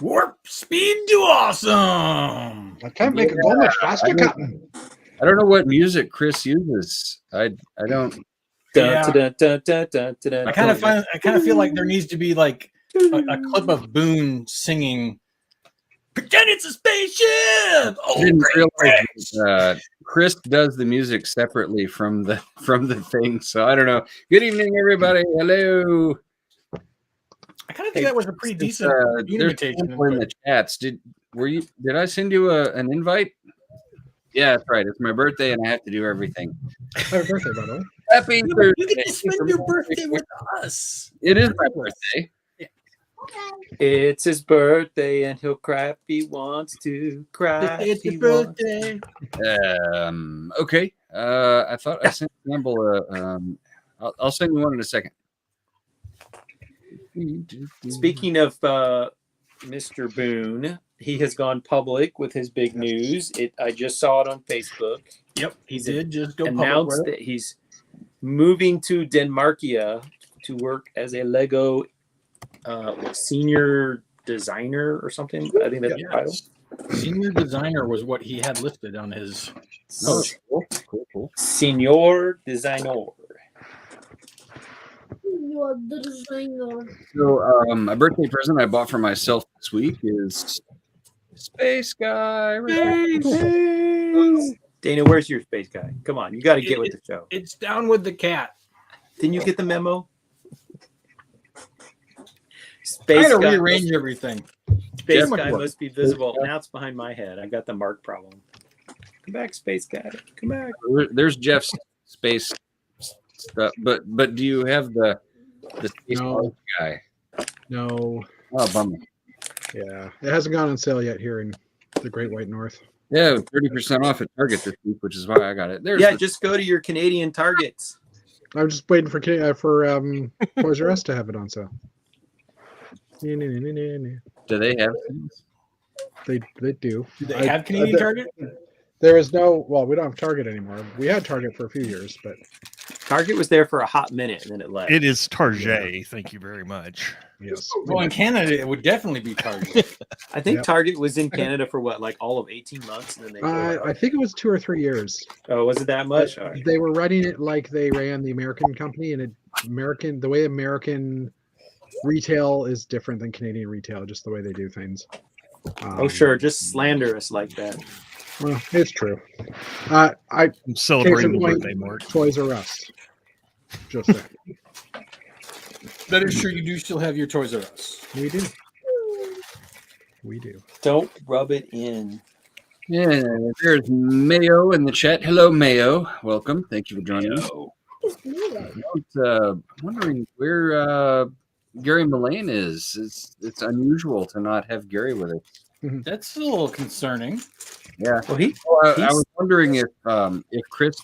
Warp speed to awesome. I can't make it go much faster, Captain. I don't know what music Chris uses. I don't. Yeah. I kind of feel like there needs to be like a clip of Boone singing. Pretend it's a spaceship. I didn't realize Chris does the music separately from the thing, so I don't know. Good evening, everybody. Hello. I kind of think that was a pretty decent invitation. In the chats. Did I send you an invite? Yeah, that's right. It's my birthday, and I have to do everything. Happy birthday, by the way. Happy birthday! You get to spend your birthday with us. It is my birthday. It's his birthday, and he'll cry if he wants to cry. It's your birthday. Okay. I thought I sent Campbell I'll send you one in a second. Speaking of Mr. Boone, he has gone public with his big news. I just saw it on Facebook. Yep, he did just go announced public that he's moving to Denmarkia to work as a Lego senior designer or something. I think that's the title. Senior designer was what he had listed on his. Oh, cool. Senior designer. So, a birthday present I bought for myself this week is Space Guy. Dana, where's your space guy? Come on, you got to get with the show. It's down with the cat. Didn't you get the memo? Space guy rearrange everything. Space guy must be visible. Now it's behind my head. I got the mark problem. Come back, space guy. Come back. There's Jeff's space stuff, but do you have the space guy? No. Oh, bummer. Yeah, it hasn't gone on sale yet here in the Great White North. Yeah, 30% off at Target this week, which is why I got it. Just go to your Canadian Targets. I'm just waiting for Toys R Us to have it on sale. Do they have things? They do. Do they have Canadian Target? There is no. Well, we don't have Target anymore. We had Target for a few years, but Target was there for a hot minute and then it left. It is Target. Yeah. Thank you very much. Yes. Well, in Canada, it would definitely be Target. I think Target was in Canada for all of 18 months, and then they. I think it was 2 or 3 years. Oh, was it that much? Right. They were running it like they ran the American company, and the way American retail is different than Canadian retail, just the way they do things. Sure, just slander us like that. Well, it's true. I'm celebrating the birthday, Mark. Toys R Us. Just that. That is true. You do still have your Toys R Us. We do. We do. Don't rub it in. Yeah, there's Mayo in the chat. Hello, Mayo. Welcome. Thank you for joining us. I'm wondering where Gary Mullane is. It's unusual to not have Gary with us. That's a little concerning. Yeah. Well, I was wondering if Chris,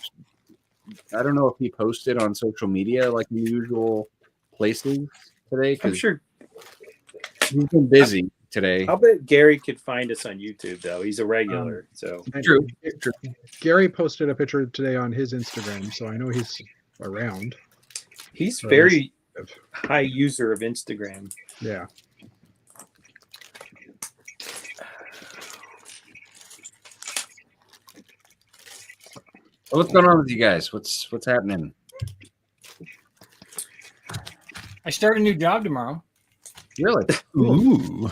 I don't know if he posted on social media like the usual places today. I'm sure he's been busy today. I'll bet Gary could find us on YouTube though. He's a regular. So true. Gary posted a picture today on his Instagram, so I know he's around. He's very high user of Instagram. Yeah. What's going on with you guys? What's happening? I start a new job tomorrow. Really? Ooh.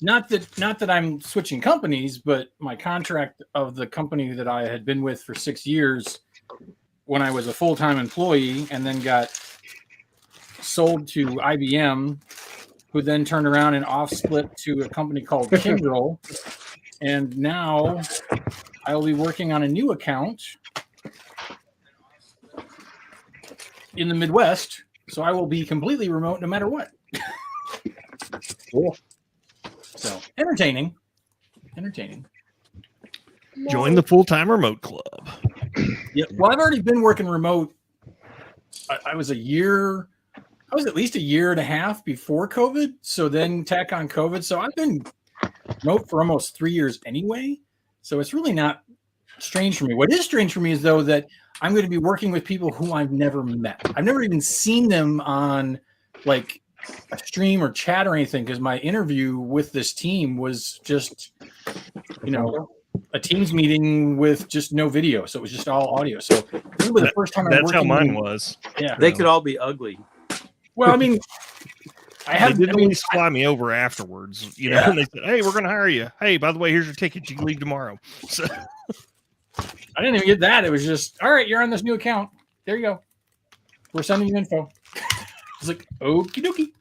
Not that I'm switching companies, but my contract of the company that I had been with for 6 years when I was a full-time employee and then got sold to IBM, who then turned around and off-split to a company called Kyndryl. And now I will be working on a new account in the Midwest, so I will be completely remote no matter what. Cool. So entertaining. Join the full-time remote club. Yeah. Well, I've already been working remote. I was at least a year and a half before COVID. So then tack on COVID. So I've been remote for almost 3 years anyway. So it's really not strange for me. What is strange for me is though that I'm going to be working with people who I've never met. I've never even seen them on like a stream or chat or anything because my interview with this team was just, a Teams meeting with just no video, so it was just all audio. So this was the first time that's how mine was. Yeah, They could all be ugly. Well, I mean, They did at least fly me over afterwards, and they said, "Hey, we're going to hire you. Hey, by the way, here's your ticket. You can leave tomorrow." So I didn't even get that. It was just, all right, you're on this new account. There you go. We're sending you info. I was like, okie dokie.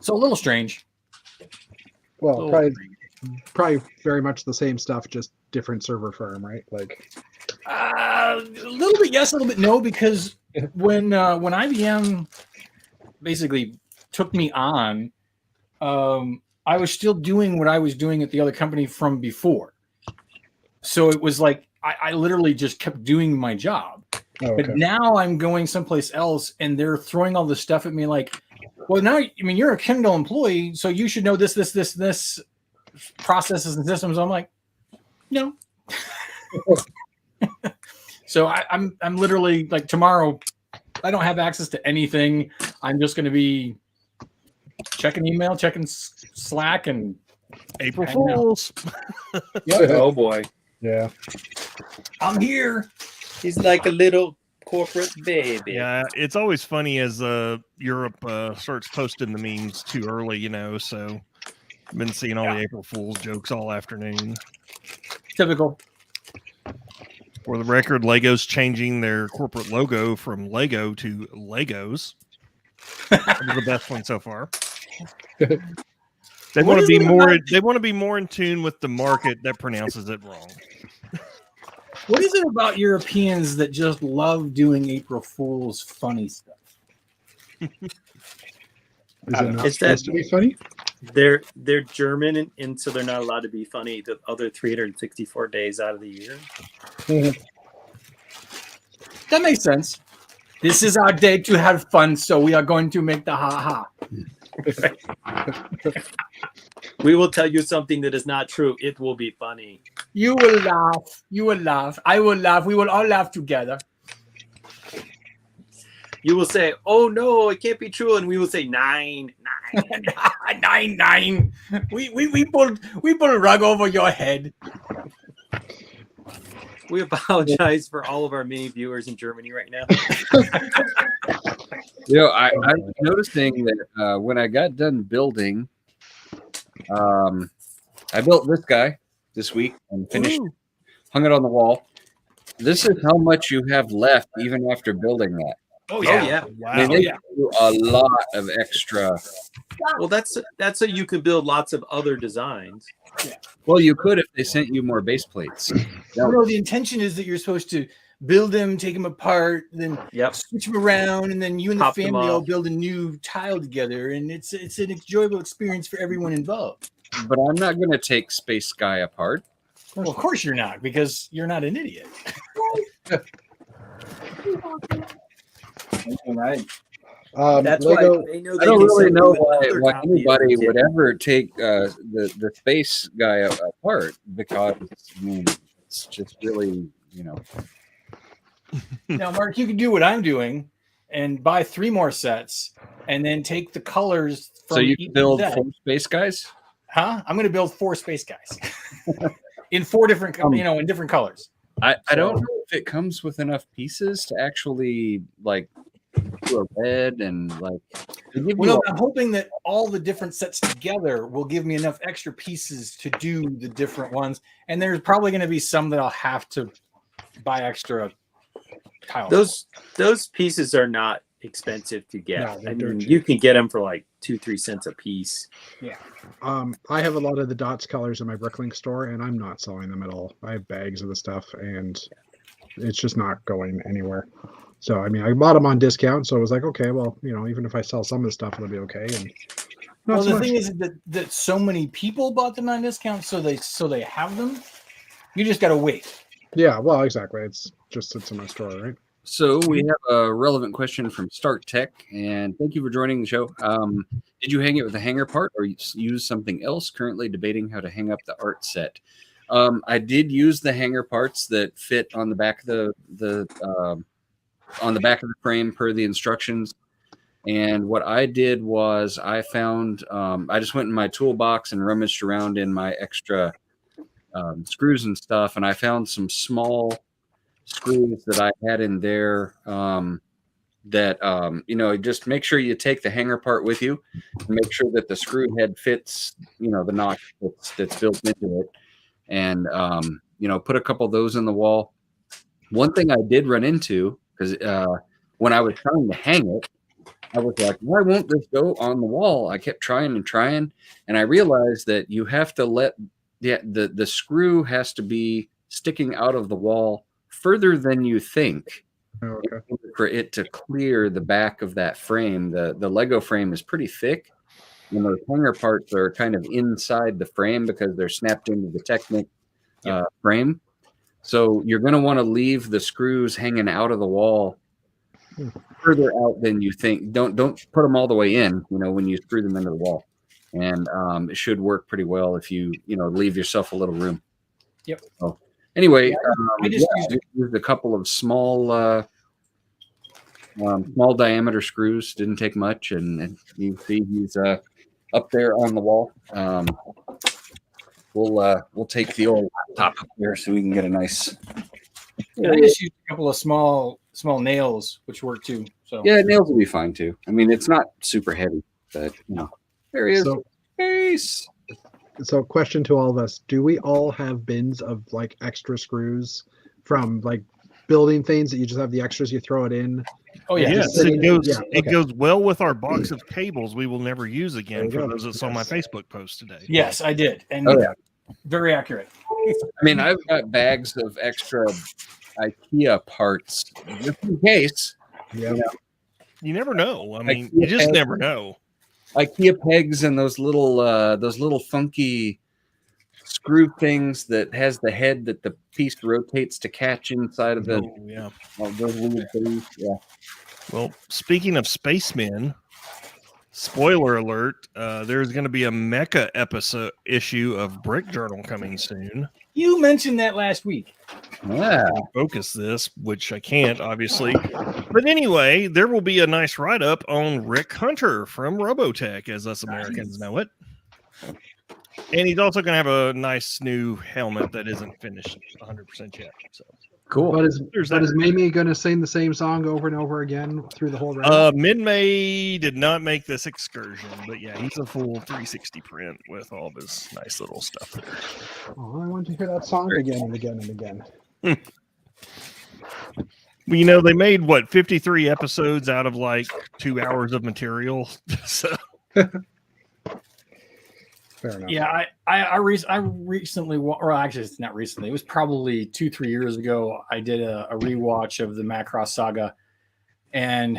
So a little strange. Well, probably very much the same stuff, just different server firm, right? Like a little bit yes, a little bit no, because when IBM basically took me on, I was still doing what I was doing at the other company from before. So it was like I literally just kept doing my job. Oh, okay. But now I'm going someplace else, and they're throwing all this stuff at me like, well, now, I mean, you're a Kindle employee, so you should know this processes and systems. I'm like, no. So I'm literally like tomorrow, I don't have access to anything. I'm just going to be checking email, checking Slack, and April Fools. Yep. Oh boy. Yeah. I'm here. He's like a little corporate baby. Yeah, it's always funny as Europe starts posting the memes too early, so I've been seeing all the April Fool's jokes all afternoon. Typical. For the record, Lego's changing their corporate logo from Lego to Legos. That was the best one so far. They want to be more. They want to be more in tune with the market that pronounces it wrong. What is it about Europeans that just love doing April Fool's funny stuff? Is it not supposed to be funny? They're German, and so they're not allowed to be funny the other 364 days out of the year. That makes sense. This is our day to have fun, so we are going to make the ha-ha. We will tell you something that is not true. It will be funny. You will laugh. You will laugh. I will laugh. We will all laugh together. You will say, "Oh no, it can't be true," and we will say, "9, 9, 9." We pulled a rug over your head. We apologize for all of our many viewers in Germany right now. I was noticing that when I got done building, I built this guy this week and finished, hung it on the wall. This is how much you have left even after building that. Oh yeah. Wow. I mean, they do a lot of extra. Well, that's so you could build lots of other designs. Yeah. Well, you could if they sent you more base plates. No, the intention is that you're supposed to build them, take them apart, then switch them around, and then you and the family all build a new tile together, and it's an enjoyable experience for everyone involved. But I'm not going to take Space Guy apart. Well, of course you're not, because you're not an idiot. Right. That's Lego, why they know I don't really know why anybody would ever take the Space Guy apart, because it's just really, Now, Mark, you can do what I'm doing and buy 3 more sets, and then take the colors. From so you can build set. 4 Space Guys? Huh? I'm going to build 4 Space Guys in 4 different, in different colors. I don't know if it comes with enough pieces to actually do a red and I'm hoping that all the different sets together will give me enough extra pieces to do the different ones. And there's probably going to be some that I'll have to buy extra tiles. Those pieces are not expensive to get. No, I mean, you can get them for like 2-3 cents a piece. Yeah. I have a lot of the Dots colors in my Bricklink store, and I'm not selling them at all. I have bags of the stuff, and it's just not going anywhere. So, I mean, I bought them on discount, so I was like, okay, well, even if I sell some of the stuff, it'll be okay. And the thing is that so many people bought them on discount, so they have them. You just got to wait. Yeah, well, exactly. It's in my store, right? So we have a relevant question from Start Tech, and thank you for joining the show. Did you hang it with a hanger part or use something else? Currently debating how to hang up the art set. I did use the hanger parts that fit on the back of the frame per the instructions. And what I did was I found, I just went in my toolbox and rummaged around in my extra screws and stuff, and I found some small screws that I had in there. Just make sure you take the hanger part with you, and make sure that the screw head fits, the notch that's built into it, and put a couple of those in the wall. One thing I did run into, because when I was trying to hang it, I was like, why won't this go on the wall? I kept trying and trying, and I realized that you have to let the screw has to be sticking out of the wall further than you think. Oh, okay. For it to clear the back of that frame. The Lego frame is pretty thick, and those hanger parts are kind of inside the frame because they're snapped into the Technic frame. So you're going to want to leave the screws hanging out of the wall further out than you think. Don't put them all the way in, when you screw them into the wall. And it should work pretty well if you leave yourself a little room. Yep. So anyway, I just used a couple of small diameter screws. Didn't take much, and you see he's up there on the wall. We'll take the old laptop up there so we can get a nice. I just used a couple of small nails, which work too. So Yeah, nails will be fine too. I mean, it's not super heavy, but there he is. So- Face. So, question to all of us: do we all have bins of like extra screws from like building things that you just have the extras? You throw it in. oh yeah, Yes, sitting- it goes. yeah, It okay. goes well with our box of cables we will never use again. There you For go. those that saw my Facebook post today. yes, I did, and Oh, yeah. very accurate. I mean, I've got bags of extra IKEA parts just in case. Yeah. You never know. I mean, IKEA you just pegs. never know. IKEA pegs and those little funky screw things that has the head that the piece rotates to catch inside of the Oh, yeah. those weird things. Yeah. Well, speaking of spacemen, spoiler alert: there's going to be a mecha issue of Brick Journal coming soon. You mentioned that last week. Yeah. Focus this, which I can't, obviously. But anyway, there will be a nice write-up on Rick Hunter from Robotech, as us Americans know it. And he's also going to have a nice new helmet that isn't finished 100% yet. So Cool. But is there's but that. is Mamie going to sing the same song over and over again through the whole round? Mid-May did not make this excursion, but yeah, he's a full 360 print with all this nice little stuff there. Oh, I want to hear that song again and again and again. Well, they made 53 episodes out of like 2 hours of material. So Fair enough. Yeah, I recently, or actually, it's not recently. It was probably 2-3 years ago. I did a rewatch of the Macross Saga, and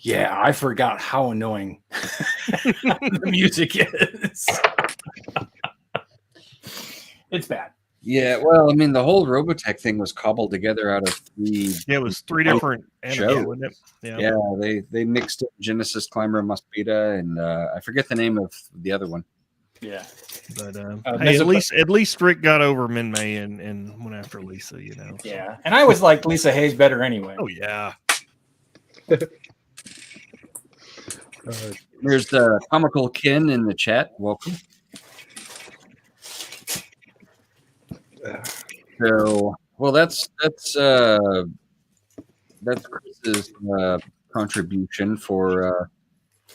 yeah, I forgot how annoying the music is. It's bad. Yeah, well, I mean, the whole Robotech thing was cobbled together out of three. yeah, it was 3 different Show. anime, wasn't it? Yeah, they mixed in Genesis, Climber, Muspida, and I forget the name of the other one. Yeah, But hey, at least Rick got over Min-May and went after Lisa, yeah. And I always liked Lisa Hayes better anyway. Oh yeah. There's the comical Ken in the chat. Welcome. So, well, that's Chris's contribution for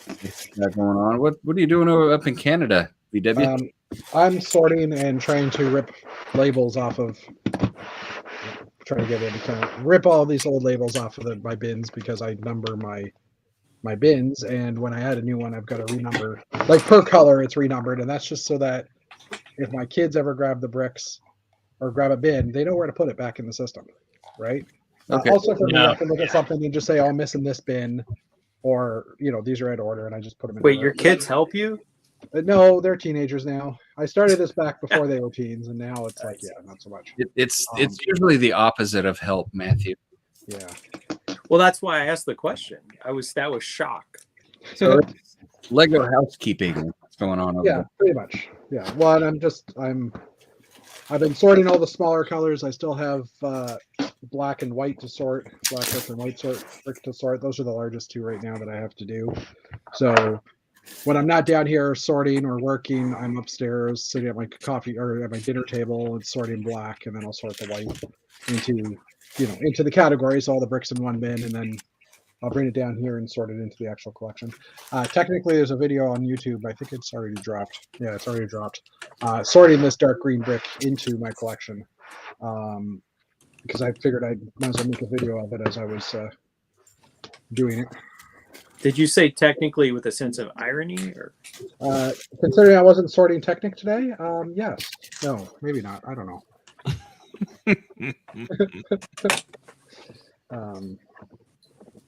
what's going on. What are you doing up in Canada, VW? I'm sorting and trying to rip labels off of. Trying to get in, kind of rip all these old labels off of my bins because I number my bins, and when I add a new one, I've got to renumber. Like per color, it's renumbered, and that's just so that if my kids ever grab the bricks or grab a bin, they know where to put it back in the system, right? Okay. Also, for me, Yeah. I can look at something and just say, "Oh, I'm missing this bin," or these are out of order, and I just put them in. Wait, order. your kids help you? No, they're teenagers now. I started this back before they were teens, and now it's like, yeah, not so much. It's usually the opposite of help, Matthew. Yeah. Well, that's why I asked the question. That was shock. So it's Lego housekeeping. What's going on over Yeah, there? pretty much. Yeah. Well, and I've been sorting all the smaller colors. I still have black and white to sort, black earth and white sort brick to sort. Those are the largest two right now that I have to do. So when I'm not down here sorting or working, I'm upstairs sitting at my coffee or at my dinner table and sorting black, and then I'll sort the white into the categories, all the bricks in one bin, and then I'll bring it down here and sort it into the actual collection. Technically, there's a video on YouTube. I think it's already dropped. Yeah, it's already dropped. Sorting this dark green brick into my collection. Because I figured I might as well make a video of it as I was doing it. Did you say technically with a sense of irony, or considering I wasn't sorting Technic today? Yes. No, maybe not. I don't know.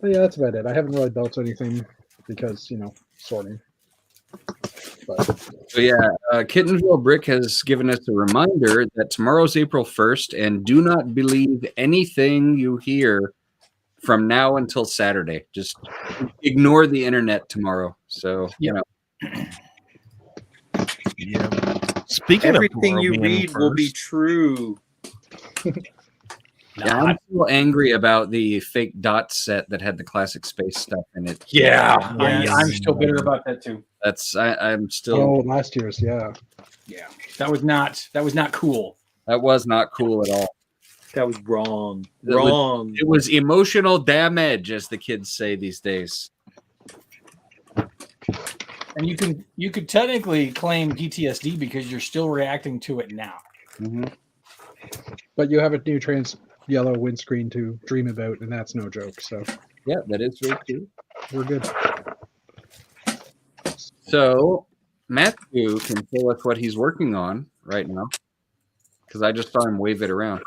But yeah, that's about it. I haven't really built anything because sorting. But So yeah, Kittenville Brick has given us a reminder that tomorrow's April 1st, and do not believe anything you hear from now until Saturday. Just ignore the internet tomorrow. So Yeah. Speaking everything of you being read will be first, true. yeah, I'm still angry about the fake dot set that had the classic space stuff in it. Yeah, Yes. I'm still bitter about that too. I'm still last year's, yeah. Yeah, that was not cool. that was not cool at all. That was wrong. That was- Wrong. It was emotional damage, as the kids say these days. And you could technically claim PTSD because you're still reacting to it now. Mhm. But you have a new trans yellow windscreen to dream about, and that's no joke. So Yeah, that is very true. we're good. So Matthew can tell us what he's working on right now, because I just saw him wave it around.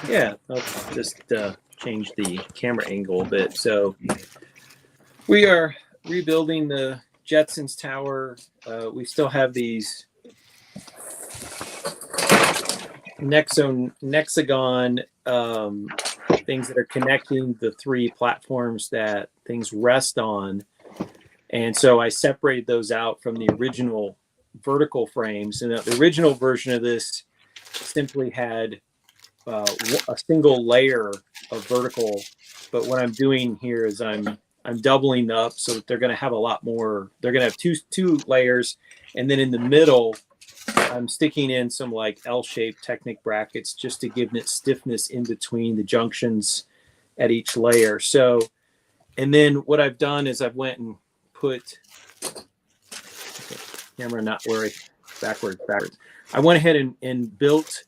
Yeah, I'll just change the camera angle a bit. So we are rebuilding the Jetsons Tower. We still have these Nexagon things that are connecting the three platforms that things rest on. And so I separated those out from the original vertical frames. And the original version of this simply had a single layer of vertical. But what I'm doing here is I'm doubling up so that they're going to have a lot more. They're going to have two layers. And then in the middle, I'm sticking in some like L-shaped Technic brackets just to give it stiffness in between the junctions at each layer. So, and then what I've done is I've went and put, camera not worry, backwards. I went ahead and built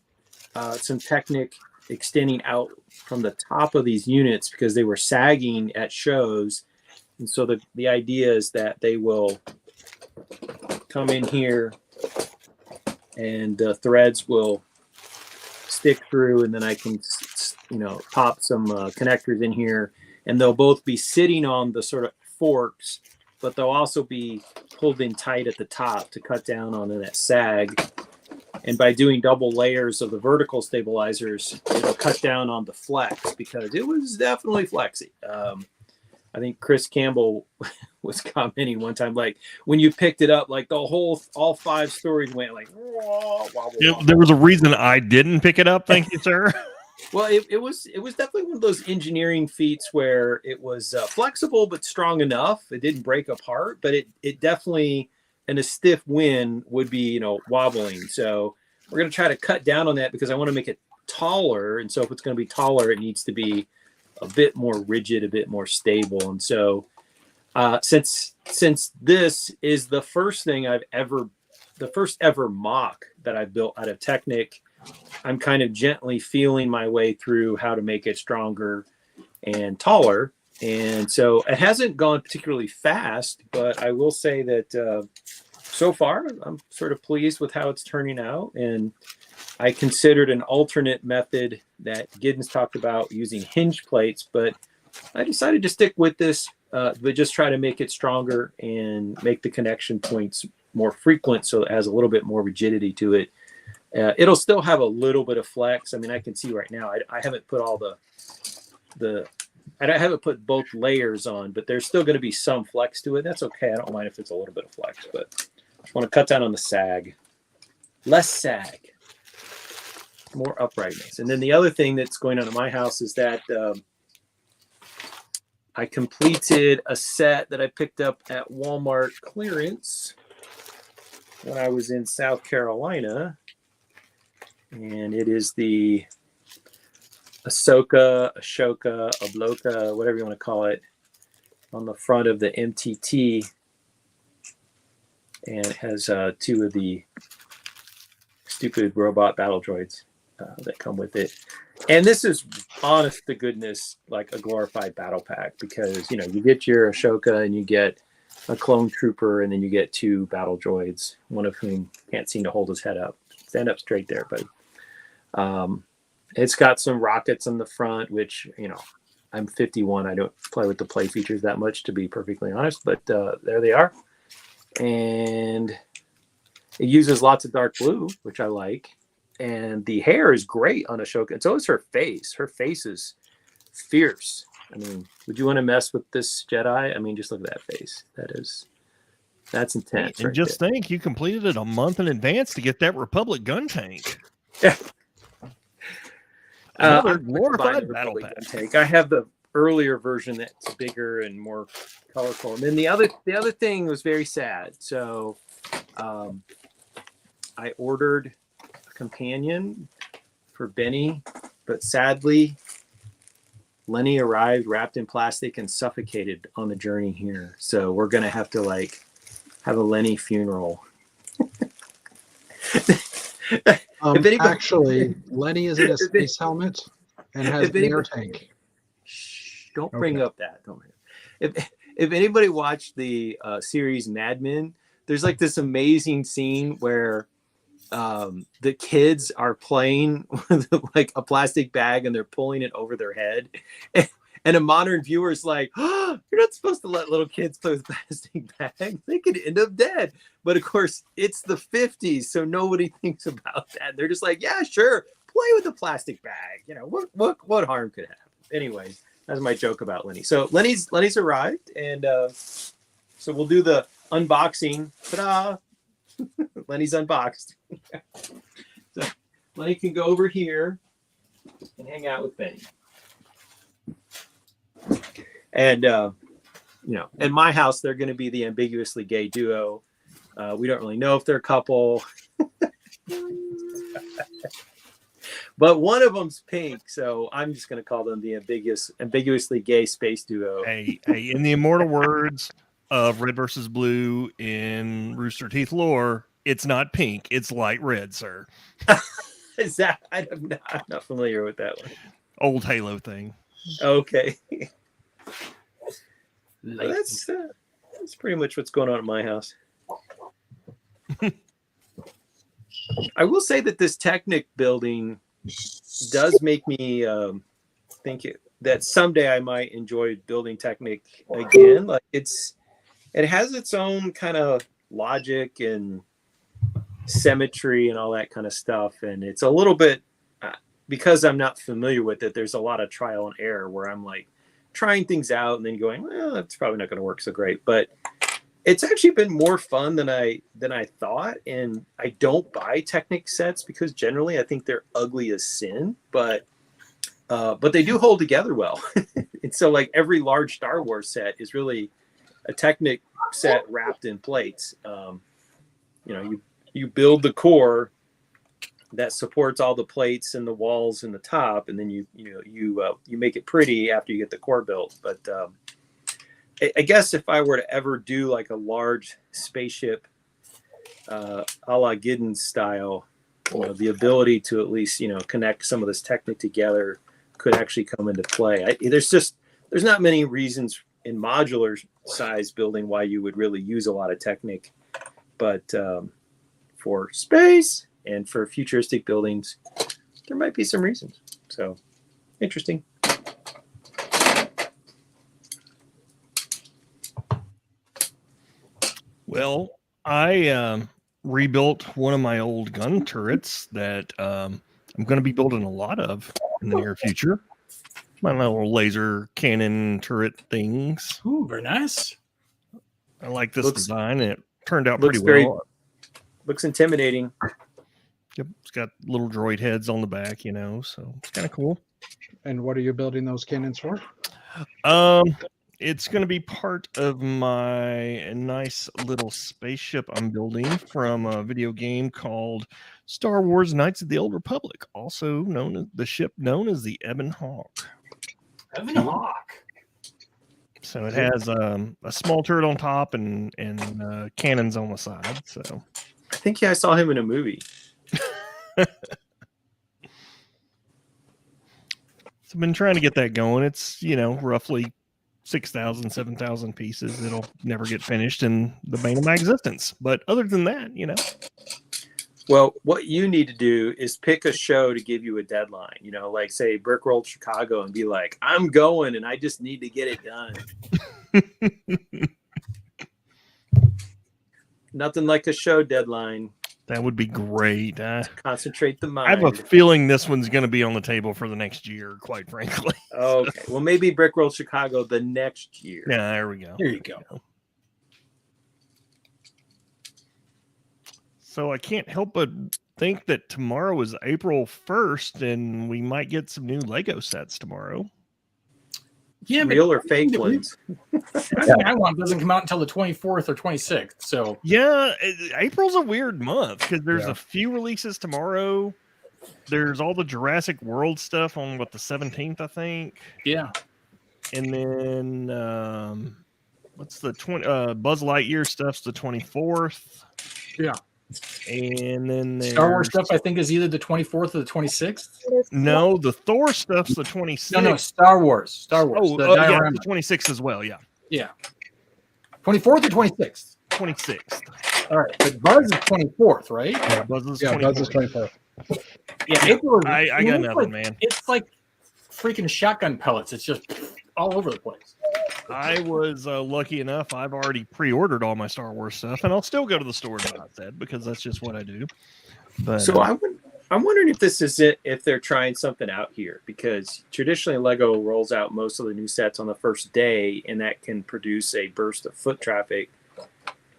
some Technic extending out from the top of these units because they were sagging at shows. And so the idea is that they will come in here and the threads will stick through, and then I can, pop some connectors in here, and they'll both be sitting on the sort of forks, but they'll also be pulled in tight at the top to cut down on that sag. And by doing double layers of the vertical stabilizers, it'll cut down on the flex because it was definitely flexy. I think Chris Campbell was commenting one time, like when you picked it up, like all 5 stories went like, wah, wah, wah. there was a reason I didn't pick it up. Thank you, sir. Well, it was definitely one of those engineering feats where it was flexible but strong enough. It didn't break apart, but it definitely, in a stiff wind, would be wobbling. So we're going to try to cut down on that because I want to make it taller. And so if it's going to be taller, it needs to be a bit more rigid, a bit more stable. And so since this is the first ever mock that I built out of Technic, I'm kind of gently feeling my way through how to make it stronger and taller. And so it hasn't gone particularly fast, but I will say that so far I'm sort of pleased with how it's turning out. And I considered an alternate method that Giddens talked about using hinge plates, but I decided to stick with this, but just try to make it stronger and make the connection points more frequent so it has a little bit more rigidity to it. It'll still have a little bit of flex. I mean, I can see right now, I haven't put all I haven't put both layers on, but there's still going to be some flex to it. That's okay. I don't mind if it's a little bit of flex, but I just want to cut down on the sag. Less sag. more uprightness. And then the other thing that's going on in my house is that I completed a set that I picked up at Walmart clearance when I was in South Carolina. And it is the Ashoka, Abloka, whatever you want to call it, on the front of the MTT. And it has two of the stupid robot battle droids that come with it. And this is, honest to goodness, like a glorified battle pack, because, you know, you get your Ashoka and you get a clone trooper, and then you get two battle droids, one of whom can't seem to hold his head up. Stand up straight there, buddy. It's got some rockets on the front, which, you know, I'm 51. I don't play with the play features that much, to be perfectly honest, but there they are. And it uses lots of dark blue, which I like. And the hair is great on Ashoka. And so is her face. Her face is fierce. I mean, would you want to mess with this Jedi? I mean, just look at that face. That's intense. And right just there. think, you completed it a month in advance to get that Republic gun tank. Yeah. Another I'm glorified the battle Republic pack. gun tank. I have the earlier version that's bigger and more colorful. And then the other thing was very sad. So I ordered a companion for Benny, but sadly Lenny arrived wrapped in plastic and suffocated on the journey here. So we're gonna have to like have a Lenny funeral. Actually, Lenny is in a space helmet and has an air tank. Don't bring up that. If anybody watched the series Mad Men, there's like this amazing scene where the kids are playing with like a plastic bag and they're pulling it over their head. And a modern viewer is like, oh, you're not supposed to let little kids play with plastic bags. They could end up dead. But of course, it's the 50s, so nobody thinks about that. They're just like, yeah, sure, play with a plastic bag. You know, what harm could happen? Anyway, that's my joke about Lenny. So Lenny's arrived, and so we'll do the unboxing. Ta-da! Lenny's unboxed. So Lenny can go over here and hang out with Benny. And you know, in my house, they're going to be the ambiguously gay duo. We don't really know if they're a couple, but one of them's pink, so I'm just going to call them the ambiguously gay space duo. Hey, in the immortal words of Red versus Blue in Rooster Teeth lore, it's not pink, it's light red, sir. Is that? I'm not familiar with that one. Old Halo thing. Okay. That's pretty much what's going on at my house. I will say that this Technic building does make me think that someday I might enjoy building Technic again. Like it has its own kind of logic and symmetry and all that kind of stuff, and it's a little bit because I'm not familiar with it. There's a lot of trial and error where I'm like trying things out and then going, well, that's probably not going to work so great. But it's actually been more fun than I thought. And I don't buy Technic sets because generally I think they're ugly as sin, but they do hold together well. And so like every large Star Wars set is really a Technic set wrapped in plates. You know, you build the core that supports all the plates and the walls and the top, and then you make it pretty after you get the core built. But I guess if I were to ever do like a large spaceship, a la Giddens style, the ability to at least connect some of this Technic together could actually come into play. There's not many reasons in modular size building why you would really use a lot of Technic, but for space and for futuristic buildings, there might be some reasons. So, interesting. Well, I rebuilt one of my old gun turrets that I'm going to be building a lot of in the near future. My little laser cannon turret things. Ooh, very nice. I like this design, and it turned out pretty very well. Looks intimidating. Yep, it's got little droid heads on the back, so it's kind of cool. And what are you building those cannons for? It's going to be part of my nice little spaceship I'm building from a video game called Star Wars Knights of the Old Republic, also known as the ship known as the Ebon Hawk. Ebon Hawk. So it has a small turret on top and cannons on the side. So I think I saw him in a movie. So I've been trying to get that going. It's, roughly 6,000, 7,000 pieces. It'll never get finished in the bane of my existence. But other than that, Well, what you need to do is pick a show to give you a deadline, like say Brickroll Chicago and be like, I'm going and I just need to get it done. Nothing like a show deadline. That would be great. Concentrate the mind. I have a feeling this one's going to be on the table for the next year, quite frankly. Okay. Well, maybe Brickroll Chicago the next year. Yeah, there we go. Here you go. So I can't help but think that tomorrow is April 1st, and we might get some new Lego sets tomorrow. Yeah, Real or fake ones? Everything I want doesn't come out until the 24th or 26th. So yeah, April's a weird month because there's Yeah. a few releases tomorrow. There's all the Jurassic World stuff on the 17th, I think, yeah, and then what's the Buzz Lightyear stuff's the 24th. Yeah. And then Star Wars there's- stuff I think is either the 24th or the 26th. No, the Thor stuff's the 26th. No, Star Wars. Star Wars. Oh, the yeah, diorama. the 26th as well. Yeah, Yeah. 24th or 26th? 26th. All right. But Buzz is 24th, right? Yeah, Buzz is yeah, Buzz is 24th. 24th. Yeah. April is, I got it's nothing, like, man. It's like freaking shotgun pellets. It's just all over the place. I was lucky enough. I've already pre-ordered all my Star Wars stuff, and I'll still go to the store and buy that because that's just what I do. But So I'm wondering if this is it, if they're trying something out here, because traditionally Lego rolls out most of the new sets on the first day, and that can produce a burst of foot traffic.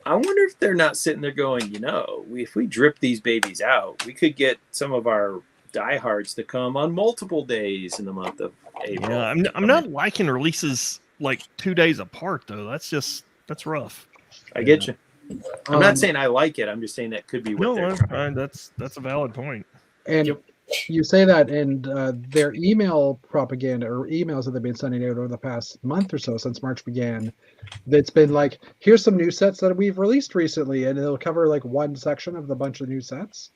I wonder if they're not sitting there going, if we drip these babies out, we could get some of our diehards to come on multiple days in the month of April. yeah, I'm not liking releases like 2 days apart though. That's rough. I get you. I'm not saying I like it. I'm just saying that could be what No, they're trying. that's a valid point. And Yep. you say that, and their email propaganda or emails that they've been sending out over the past month or so since March began, that's been like, here's some new sets that we've released recently, and it'll cover like one section of the bunch of new sets.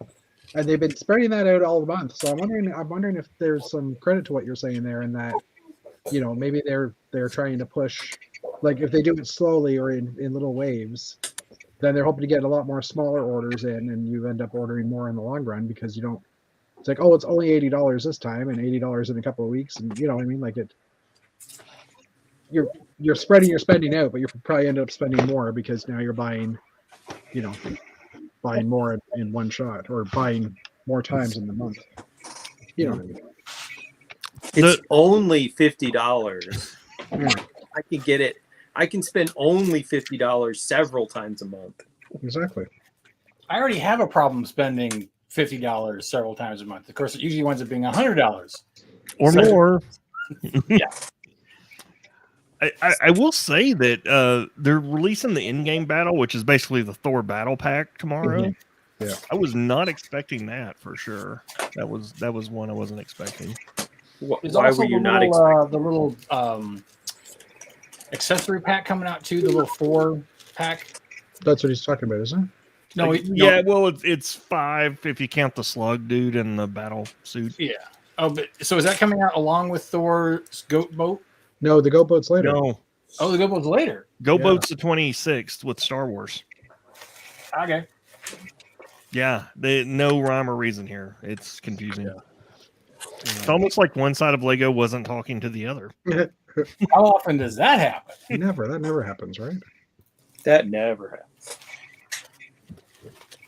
And they've been spreading that out all month. So I'm wondering if there's some credit to what you're saying there, in that, maybe they're trying to push, like if they do it slowly or in little waves, then they're hoping to get a lot more smaller orders in, and you end up ordering more in the long run because you don't. It's like, oh, it's only $80 this time and $80 in a couple of weeks, and you know what I mean. Like you're spreading your spending out, but you probably end up spending more because now you're buying more in one shot, or buying more times in the month. You know what I mean? It's only $50. Yeah, I can get it. I can spend only $50 several times a month. exactly. I already have a problem spending $50 several times a month. Of course, it usually winds up being $100 Or So- more. Yeah. I will say that they're releasing the in-game battle, which is basically the Thor battle pack tomorrow. Mm-hmm. Yeah. I was not expecting that for sure. That was one I wasn't expecting. There's Why also were you the not little, expecting? the little accessory pack coming out too? The little 4 pack. That's what he's talking about, isn't it? No, Yeah, well, it's 5 if you count the slug dude and the battle suit. yeah. Oh, but so is that coming out along with Thor's goat boat? No, the Go Boat's later. No, Oh, the goat boat's later. Go Yeah. Boat's the 26th with Star Wars. Okay. Yeah, no rhyme or reason here. It's confusing. It's almost like one side of Lego wasn't talking to the other. How often does that happen? That never happens, right? That never happens.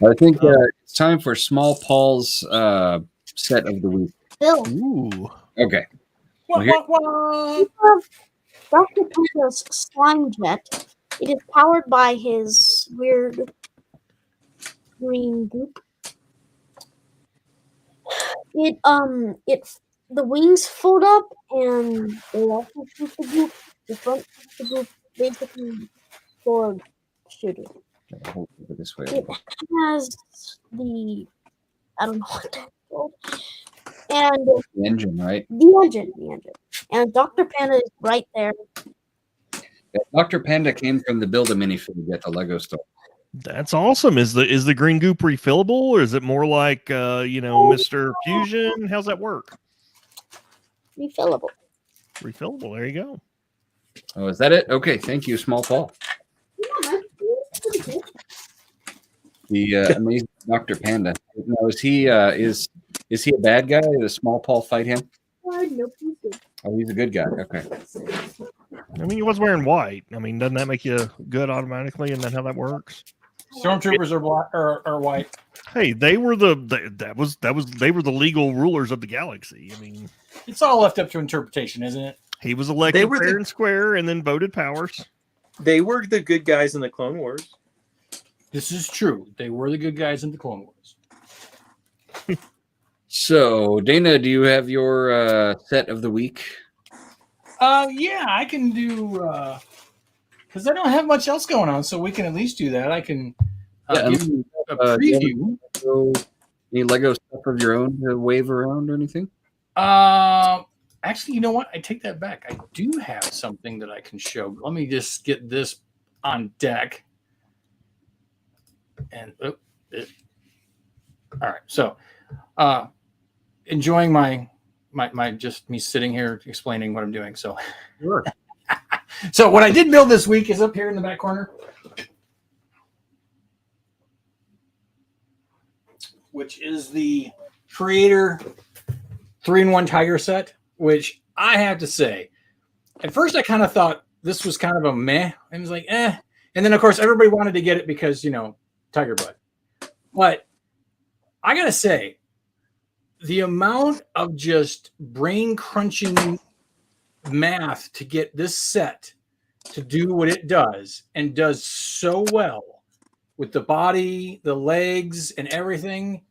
I think it's time for Small Paul's set of the week. Bill, Ooh. Okay. What, here- you have Dr. Pepper's slime jet. It is powered by his weird green goop. The wings fold up, and they also shoot the group. The front of the group basically for shooting. Hold it this way. It has the I don't know what that's called, and The engine, right? the engine, and Dr. Panda is right there. Yeah, Dr. Panda came from the Build a Minifig at the Lego store. That's awesome. Is the green goop refillable, or is it more like Mr. Fusion? How's that work? Refillable. Refillable. There you go. Oh, is that it? Okay, thank you, Smolpol. The amazing Dr. Panda. Now, is he a bad guy? Does Smolpol fight him? Nope, he's good. Oh, he's a good guy. Okay. I mean, he was wearing white. I mean, doesn't that make you good automatically? And then how that works? Stormtroopers are black or white. Hey, they were they were the legal rulers of the galaxy. I mean, It's all left up to interpretation, isn't it? he was elected were fair and square, and then voted powers. They were the good guys in the Clone Wars. This is true. They were the good guys in the Clone Wars. So, Dana, do you have your set of the week? Yeah, I can do because I don't have much else going on, so we can at least do that. I can give you a preview. Any Lego stuff of your own to wave around or anything? Actually, you know what? I take that back. I do have something that I can show. Let me just get this on deck. And all right, so enjoying my just me sitting here explaining what I'm doing. So Sure. so what I did build this week is up here in the back corner, which is the Creator 3-in-1 Tiger set, which I have to say, at first I kind of thought this was kind of a meh. I was like, eh. And then, of course, everybody wanted to get it because, tiger butt. But I got to say, the amount of just brain crunching math to get this set to do what it does and does so well with the body, the legs, and everything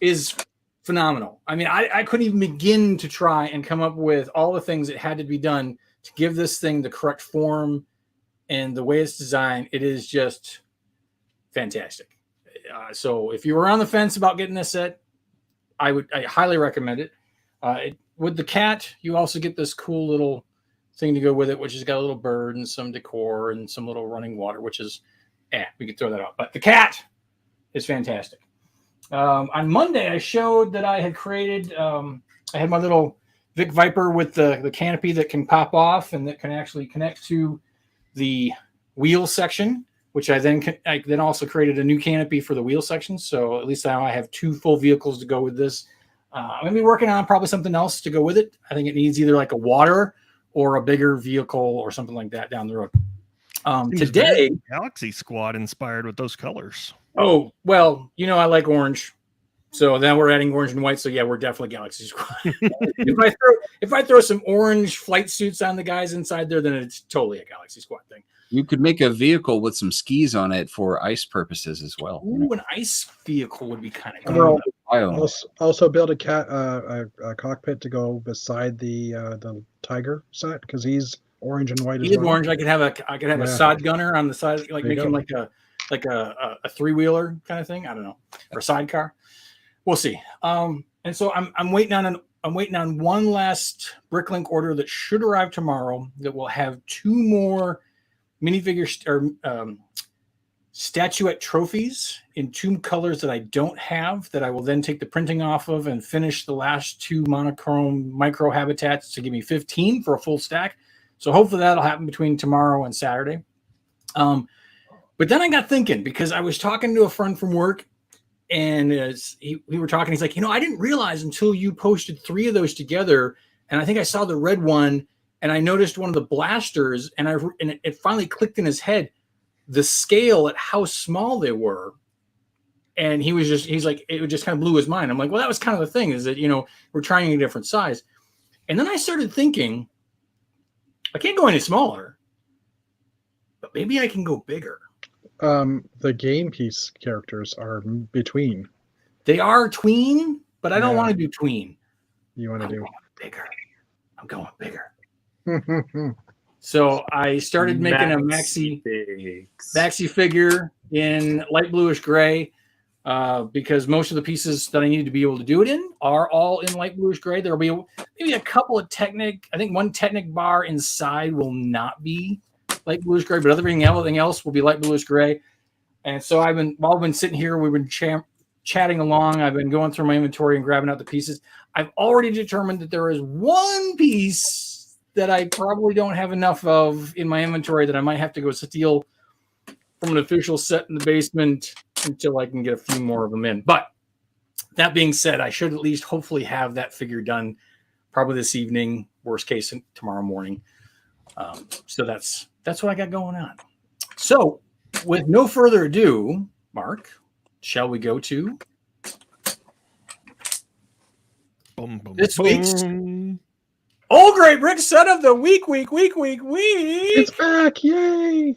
is phenomenal. I mean, I couldn't even begin to try and come up with all the things that had to be done to give this thing the correct form and the way it's designed. It is just fantastic. So if you were on the fence about getting this set, I highly recommend it. With the cat, you also get this cool little thing to go with it, which has got a little bird and some decor and some little running water, which is, we could throw that out. But the cat is fantastic. On Monday, I showed that I had created, I had my little Vic Viper with the canopy that can pop off and that can actually connect to the wheel section, which I then also created a new canopy for the wheel section. So at least now I have 2 full vehicles to go with this. I'm going to be working on probably something else to go with it. I think it needs either like a water or a bigger vehicle or something like that down the road. Today, Galaxy Squad inspired with those colors. Oh, well, I like orange. So then we're adding orange and white. So yeah, we're definitely Galaxy Squad. if I throw some orange flight suits on the guys inside there, then it's totally a Galaxy Squad thing. You could make a vehicle with some skis on it for ice purposes as well. Ooh, an ice vehicle would be kind of cool. Also build a cockpit to go beside the Tiger set because he's orange and white. He is orange. I could have a sod gunner on the side, like make him like a 3-wheeler kind of thing. I don't know, or a sidecar. We'll see. And so I'm waiting on one last Bricklink order that should arrive tomorrow. That will have 2 more minifigure or statuette trophies in 2 colors that I don't have. That I will then take the printing off of and finish the last 2 monochrome micro habitats to give me 15 for a full stack. So hopefully that'll happen between tomorrow and Saturday. But then I got thinking, because I was talking to a friend from work, and we were talking, he's like, I didn't realize until you posted 3 of those together, and I think I saw the red one, and I noticed one of the blasters, and it finally clicked in his head, the scale at how small they were. And he's like, it just kind of blew his mind. I'm like, well, that was kind of the thing, is that, we're trying a different size. And then I started thinking, I can't go any smaller, but maybe I can go bigger. The game piece characters are between. They are tween, but I don't Yeah. want to do tween. You want to do? Bigger. I'm going bigger. So I started making a maxi figure in light bluish gray because most of the pieces that I needed to be able to do it in are all in light bluish gray. There'll be maybe a couple of Technic. I think one Technic bar inside will not be light bluish gray, but everything else will be light bluish gray. And so while I've been sitting here, we've been chatting along. I've been going through my inventory and grabbing out the pieces. I've already determined that there is one piece that I probably don't have enough of in my inventory that I might have to go steal from an official set in the basement until I can get a few more of them in. But that being said, I should at least hopefully have that figure done probably this evening, worst case tomorrow morning. So that's what I got going on. So with no further ado, Mark, shall we go to this week's Old Gray Brick set of the week? It's back! Yay!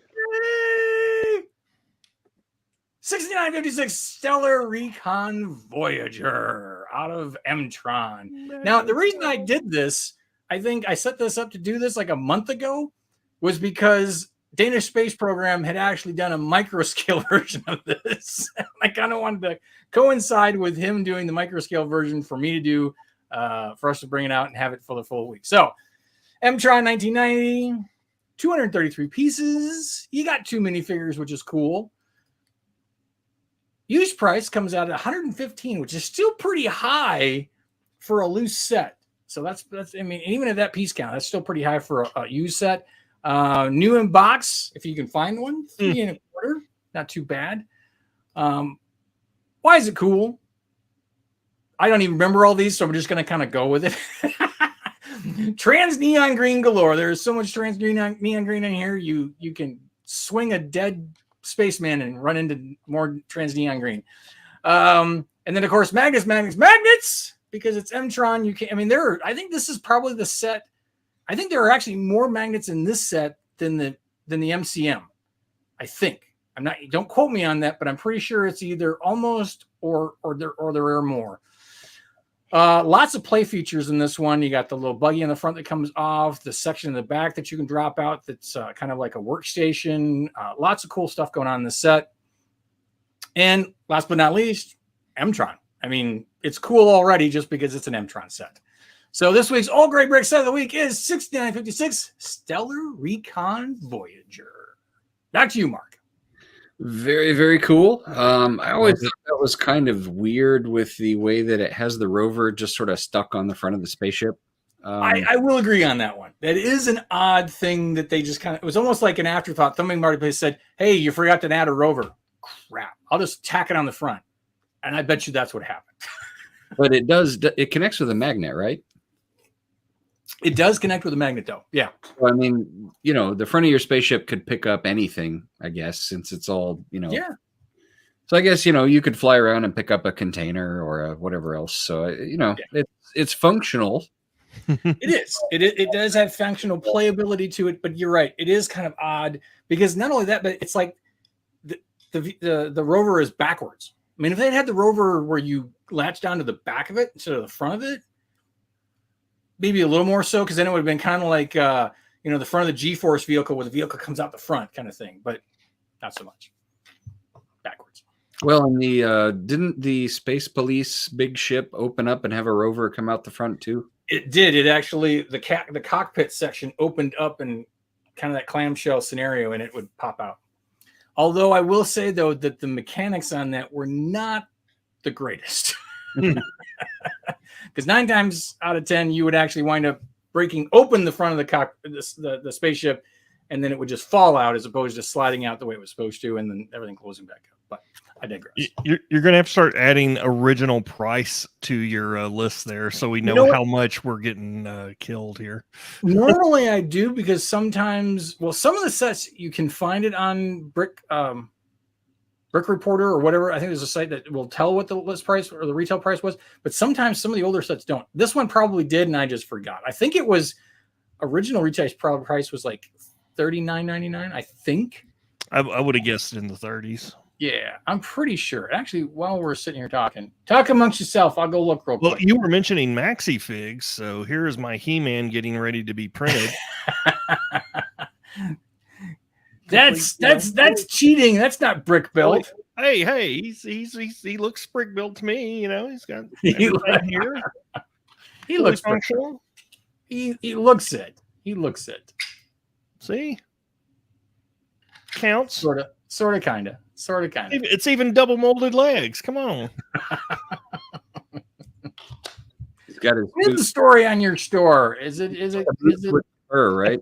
6956 Stellar Recon Voyager out of Mtron. Now, the reason I did this, I think I set this up to do this like a month ago, was because Danish Space Program had actually done a micro scale version of this. I kind of wanted to coincide with him doing the micro scale version for me to do, for us to bring it out and have it for the full week. So, Mtron 1990, 233 pieces. You got 2 minifigures, which is cool. Used price comes out at $115, which is still pretty high for a loose set. So that's I mean, even at that piece count, that's still pretty high for a used set. New in box, if you can find one, 3 1/4, not too bad. Why is it cool? I don't even remember all these, so I'm just going to kind of go with it. Trans neon green galore. There's so much trans neon green in here. You can swing a dead spaceman and run into more trans neon green. And then of course magnets, because it's Mtron. You can, I mean, I think this is probably the set. I think there are actually more magnets in this set than the MCM. I think. I'm not, don't quote me on that, but I'm pretty sure it's either almost or there are more. Lots of play features in this one. You got the little buggy in the front that comes off, the section in the back that you can drop out that's kind of like a workstation. Lots of cool stuff going on in the set. And last but not least, Mtron. I mean, it's cool already just because it's an Mtron set. So this week's Old Gray Brick set of the week is 6956 Stellar Recon Voyager. Back to you, Mark. Very, very cool. I always thought that was kind of weird with the way that it has the rover just sort of stuck on the front of the spaceship. I will agree on that one. That is an odd thing that they just kind of, it was almost like an afterthought. Something Marketplace said, hey, you forgot to add a rover. Crap. I'll just tack it on the front. And I bet you that's what happened. But it connects with a magnet, right? It does connect with a magnet, though. Yeah. Well, I mean, the front of your spaceship could pick up anything, I guess, since it's all, Yeah. So I guess, you could fly around and pick up a container or whatever else. So, it's functional. It is. It does have functional playability to it, but you're right. It is kind of odd because not only that, but it's like the rover is backwards. I mean, if they had the rover where you latch down to the back of it instead of the front of it, maybe a little more so, because then it would have been kind of like, the front of the G-Force vehicle where the vehicle comes out the front kind of thing, but not so much. Backwards. Well, and didn't the Space Police big ship open up and have a rover come out the front too? It did. It actually, the cockpit section opened up and kind of that clamshell scenario, and it would pop out. Although I will say, though, that the mechanics on that were not the greatest. Because 9 times out of 10, you would actually wind up breaking open the front of the spaceship, and then it would just fall out as opposed to sliding out the way it was supposed to, and then everything closing back up. But I digress. You're going to have to start adding original price to your list there, so we know how much we're getting killed here. Normally I do, because sometimes, some of the sets you can find it on Brick Reporter or whatever. I think there's a site that will tell what the list price or the retail price was, but sometimes some of the older sets don't. This one probably did, and I just forgot. I think it was original retail price was like $39.99. I think. I would have guessed in the 30s. Yeah, I'm pretty sure. Actually, while we're sitting here talk amongst yourself. I'll go look real Well, quick. you were mentioning maxi figs, so here's my He-Man getting ready to be printed. That's cheating. That's not brick built. Hey, he looks sprig built to me. You know, he's got He everything here. He looks Fully brick built. functional. He looks it. He looks it. See, counts. Sort of, kind of. It's even double molded legs. Come on. He's got his What's the story on your store? Is it fur, right?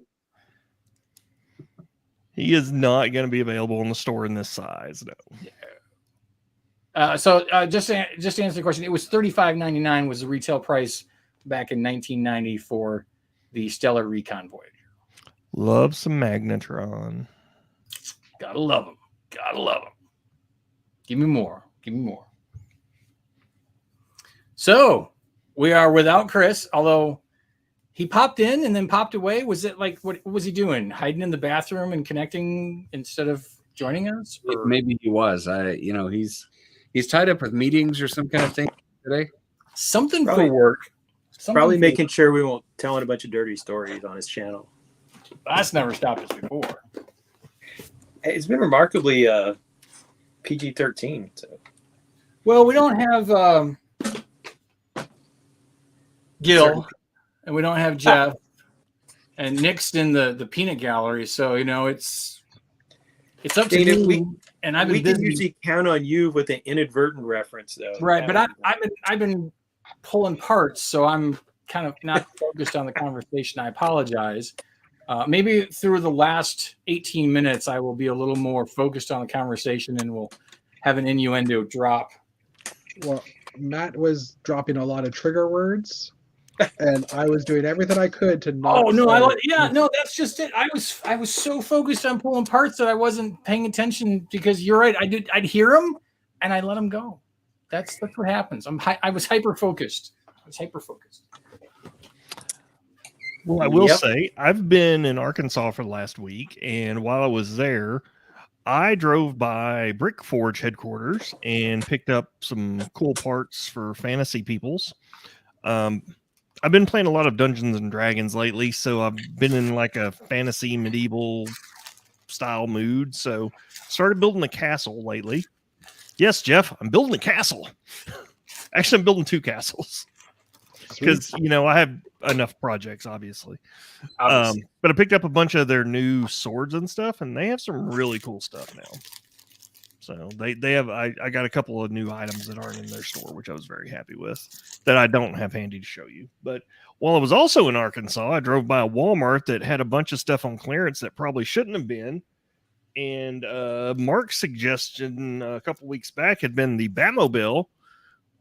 He is not going to be available in the store in this size. No. Just to answer the question, it was $35.99 was the retail price back in 1990 for the Stellar Recon Voyager. Love some Magnetron. Gotta love them. Give me more. So we are without Chris, although he popped in and then popped away. Was it like, what was he doing? Hiding in the bathroom and connecting instead of joining us? Or? Maybe he was. He's tied up with meetings or some kind of thing today. Something Probably- for work. Probably making sure we won't tell a bunch of dirty stories on his channel. That's never stopped us before. Hey, it's been remarkably PG-13. So. Well, we don't have Gil, and we don't have Jeff, and Nick's in the peanut gallery. So it's up to Dana, me. And I've been we can busy. usually count on you with an inadvertent reference, though. Right, but I've been pulling parts, so I'm kind of not focused on the conversation. I apologize. Maybe through the last 18 minutes, I will be a little more focused on the conversation, and we'll have an innuendo drop. Well, Matt was dropping a lot of trigger words, and I was doing everything I could to not. Oh no, that's just it. I was so focused on pulling parts that I wasn't paying attention, because you're right. I'd hear them and I let them go. That's what happens. I was hyper focused. Well, I will say I've been in Arkansas for the last week, and while I was there, I drove by Brick Forge headquarters and picked up some cool parts for fantasy peoples. I've been playing a lot of Dungeons and Dragons lately, so I've been in like a fantasy medieval style mood. So started building a castle lately. Yes, Jeff, I'm building a castle. Actually, I'm building 2 castles because I have enough projects, obviously. But I picked up a bunch of their new swords and stuff, and they have some really cool stuff now. So they have. I got a couple of new items that aren't in their store, which I was very happy with, that I don't have handy to show you. But while I was also in Arkansas, I drove by a Walmart that had a bunch of stuff on clearance that probably shouldn't have been. And Mark's suggestion a couple weeks back had been the Batmobile,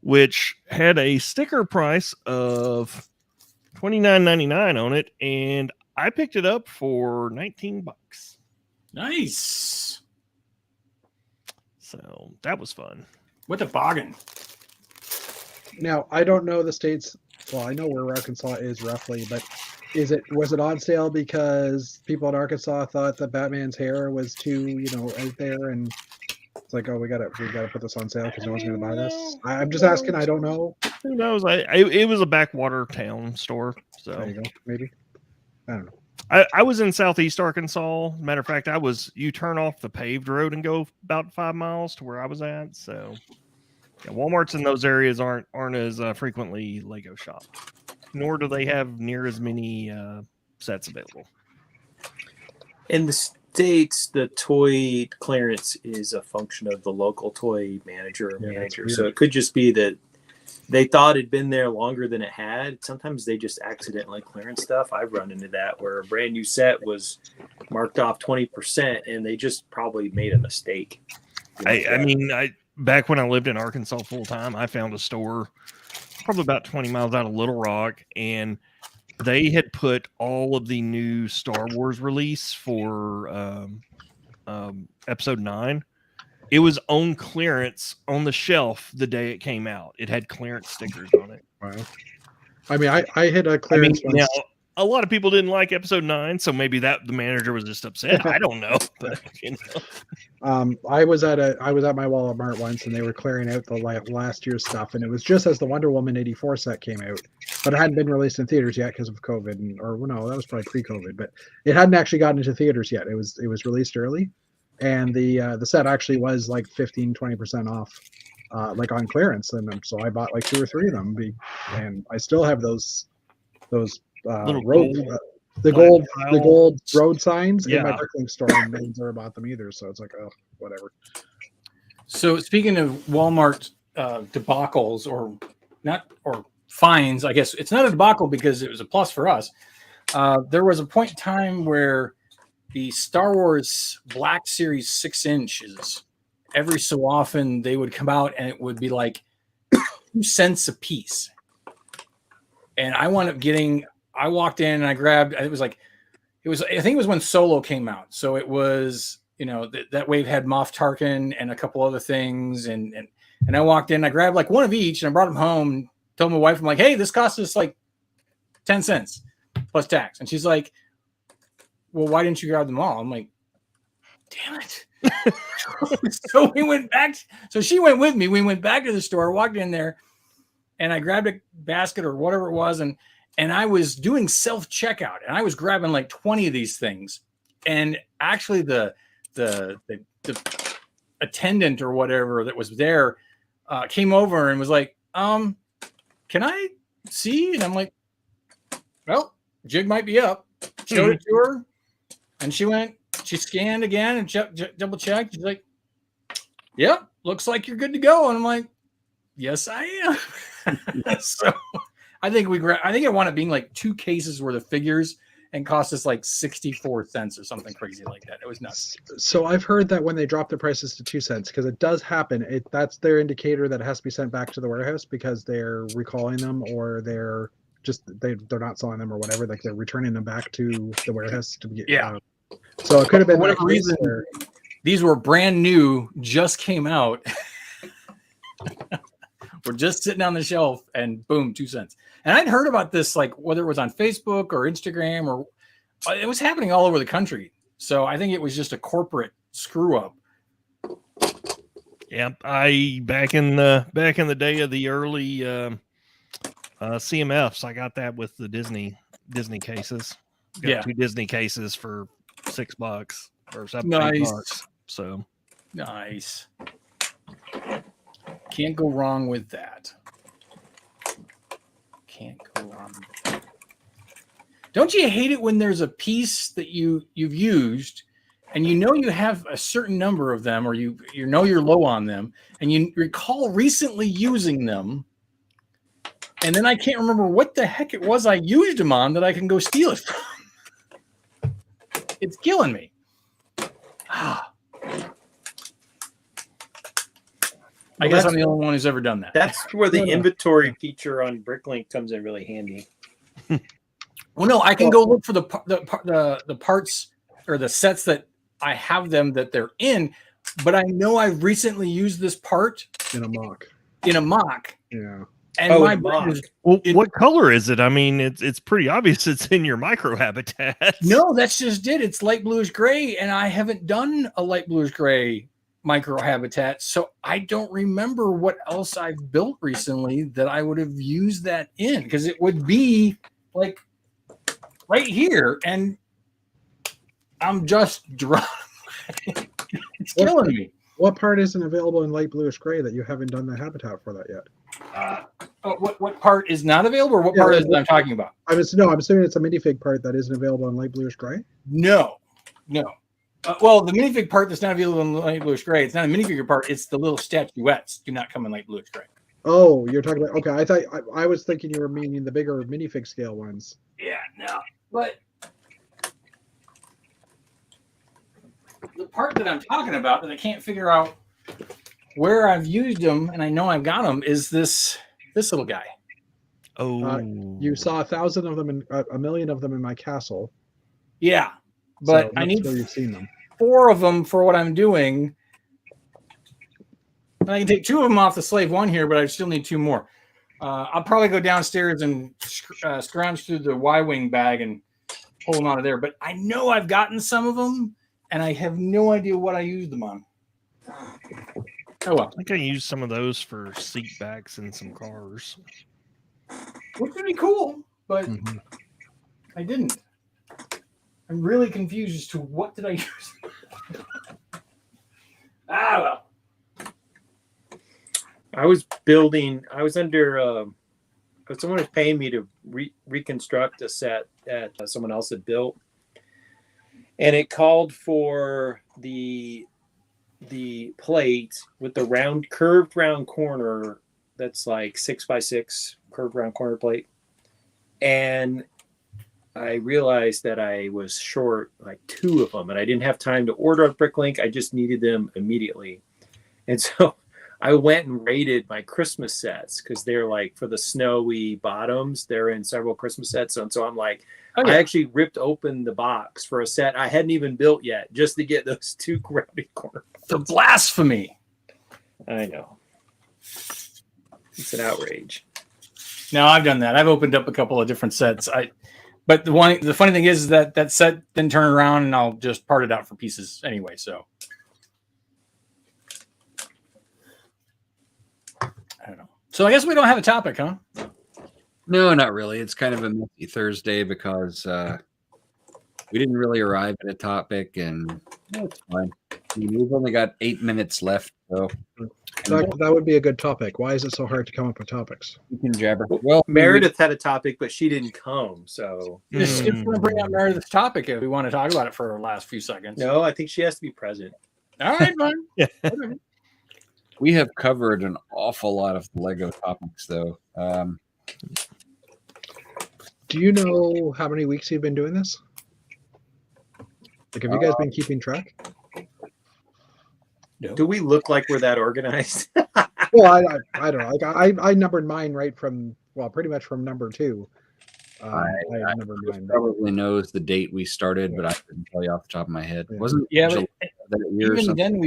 which had a sticker price of $29.99 on it, and I picked it up for $19. Nice. So that was fun. What a bargain. Now, I don't know the states. Well, I know where Arkansas is roughly, but was it on sale because people in Arkansas thought that Batman's hair was too, out there, and it's like, oh, we gotta put this on sale because no one's gonna buy this. I'm just asking. I don't know. Who knows? It was a backwater town store, so There you go. Maybe. I don't know. I was in southeast Arkansas. Matter of fact, you turn off the paved road and go about 5 miles to where I was at. So Walmarts in those areas aren't as frequently Lego shopped, nor do they have near as many sets available. In the States, the toy clearance is a function of the local toy manager or manager. So it could just be that they thought it'd been there longer than it had. Sometimes they just accidentally clearance stuff. I've run into that where a brand new set was marked off 20% and they just probably made a mistake. Back when I lived in Arkansas full time, I found a store probably about 20 miles out of Little Rock, and they had put all of the new Star Wars release for episode 9. It was on clearance on the shelf the day it came out. It had clearance stickers on it. Wow. I mean, I hit a clearance once. a lot of people didn't like episode 9, so maybe that the manager was just upset. I don't know, but I was at my Walmart once, and they were clearing out the last year's stuff, and it was just as the Wonder Woman '84 set came out, but it hadn't been released in theaters yet because of COVID, or no, that was probably pre-COVID, but it hadn't actually gotten into theaters yet. It was released early, and the set actually was like 15-20% off, like on clearance, and so I bought like 2 or 3 of them, and I still have those Little road. gold The gold road signs in my bricklink store, and no one's ever bought them either. So it's like, oh, whatever. So speaking of Walmart debacles or fines, I guess it's not a debacle because it was a plus for us. There was a point in time where the Star Wars Black Series 6 inches, every so often they would come out and it would be like 2 cents a piece. And I wound up I walked in and I grabbed, I think it was when Solo came out. So it was, that wave had Moff Tarkin and a couple other things. And I walked in, I grabbed like 1 of each and I brought them home, told my wife, I'm like, hey, this cost us like 10 cents plus tax. And she's like, well, why didn't you grab them all? I'm like, damn it. So we went back. So she went with me. We went back to the store, walked in there, and I grabbed a basket or whatever it was. And I was doing self-checkout, and I was grabbing like 20 of these things. And actually the attendant or whatever that was there came over and was like, can I see? And I'm like, well, jig might be up. Showed it to her, and she scanned again and double checked. She's like, yep, looks like you're good to go. And I'm like, yes, I am. So I think I wound up being like 2 cases worth of figures and cost us like 64 cents or something crazy like that. It was nuts. So I've heard that when they drop the prices to 2 cents, because it does happen, that's their indicator that it has to be sent back to the warehouse because they're recalling them, or they're not selling them or whatever. Like they're returning them back to the warehouse to get. Yeah. So it could have been for whatever reason. These were brand new, just came out. We're just sitting on the shelf, and boom, 2 cents. And I'd heard about this, like whether it was on Facebook or Instagram, or it was happening all over the country. So I think it was just a corporate screw up. Yeah, back in the day of the early CMFs, I got that with the Disney cases. Got 2 Disney cases for $6 or $7. Nice. So nice. Can't go wrong with that. Can't go wrong with that. Don't you hate it when there's a piece that you've used and you have a certain number of them, or you know you're low on them, and you recall recently using them, and then I can't remember what the heck it was I used them on that I can go steal it from. It's killing me. I guess I'm the only one who's ever done that. That's where the inventory feature on Bricklink comes in really handy. Well, no, I can go look for the parts or the sets that I have them that they're in, but I know I recently used this part in a mock. Yeah. And my brain what color is it? I mean, it's pretty obvious it's in your micro habitat. No, that's just it. It's light bluish gray, and I haven't done a light bluish gray micro habitat, so I don't remember what else I've built recently that I would have used that in, because it would be like right here, and I'm just drawing. It's killing me. What part isn't available in light bluish gray that you haven't done the habitat for that yet? What part is not available, or what part is I'm talking about? I'm assuming it's a minifig part that isn't available in light bluish gray. No. Well, the minifig part that's not available in light bluish gray, it's not a minifigure part. It's the little statuettes do not come in light bluish gray. Oh, you're talking about, okay. I was thinking you were meaning the bigger minifig scale ones. Yeah, no. But the part that I'm talking about that I can't figure out where I've used them, and I know I've got them, is this little guy. Oh, you saw 1,000 of them, a million of them in my castle. Yeah, but so I need you've seen them. 4 of them for what I'm doing. I can take 2 of them off the slave 1 here, but I still need 2 more. I'll probably go downstairs and scrounge through the Y-wing bag and pull them out of there. But I know I've gotten some of them, and I have no idea what I used them on. Oh well. I think I used some of those for seat backs in some cars. Which would be cool, but I didn't. I'm really confused as to what did I use. Well. I was under someone was paying me to reconstruct a set that someone else had built, and it called for the plate with the curved round corner that's like 6x6 curved round corner plate, and I realized that I was short like 2 of them, and I didn't have time to order at Bricklink. I just needed them immediately, and so I went and rated my Christmas sets because they're like for the snowy bottoms. They're in several Christmas sets. And so I'm like, I actually ripped open the box for a set I hadn't even built yet just to get those 2 rounded corners. The blasphemy. I know. It's an outrage. No, I've done that. I've opened up a couple of different sets. But the funny thing is that set then turn around and I'll just part it out for pieces anyway. So I don't know. So I guess we don't have a topic, huh? No, not really. It's kind of a messy Thursday because we didn't really arrive at a topic, and it's fine. I mean, we've only got 8 minutes left, so that would be a good topic. Why is it so hard to come up with topics? you can jabber. Well, Meredith had a topic, but she didn't come. So If we want to bring up Meredith's topic, if we want to talk about it for our last few seconds. no, I think she has to be present. All right, fine. Yeah. we have covered an awful lot of Lego topics, though. Do you know how many weeks you've been doing this? Like, have you guys been keeping track? No. Do we look like we're that organized? Well, I don't know. Like, I numbered mine right from, well, pretty much from number 2. I numbered mine. Probably knows the date we started, but I couldn't tell you off the top of my head. Yeah. Wasn't Yeah, July but that year or even something?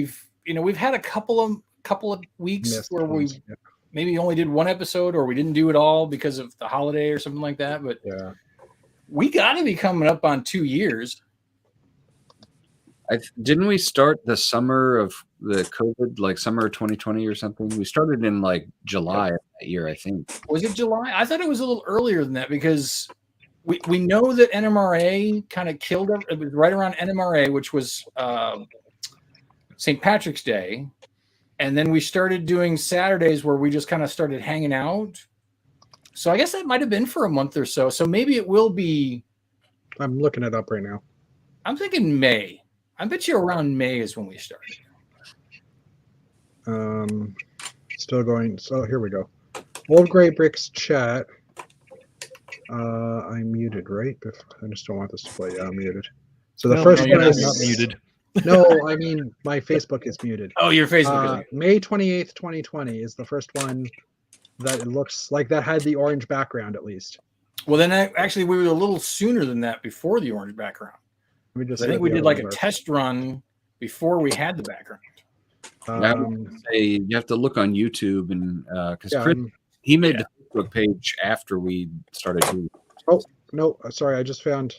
then we've had a couple of weeks Missed where we ones, yeah. maybe only did one episode or we didn't do it all because of the holiday or something like that. But Yeah. we got to be coming up on 2 years. Didn't we start the summer of the COVID, like summer of 2020 or something? We started in like July of that year, I think. Was it July? I thought it was a little earlier than that because we know that NMRA kind of killed it. It was right around NMRA, which was St. Patrick's Day. And then we started doing Saturdays where we just kind of started hanging out. So I guess that might have been for a month or so. So maybe it will be. I'm looking it up right now. I'm thinking May. I bet you around May is when we started. Still going. So here we go. Old Gray Bricks chat. I'm muted, right? I just don't want this to play. Yeah, I'm muted. So the first you're one is not muted. No, I mean my Facebook is muted. Oh, your Facebook. May 28th, 2020 is the first one that it looks like that had the orange background at least. Well, then actually we were a little sooner than that before the orange background. Let me just I think we did like a test run before we had the background. I would say you have to look on YouTube, and because yeah, Chris, he made the Facebook page after we started doing it. Oh, no, sorry, I just found.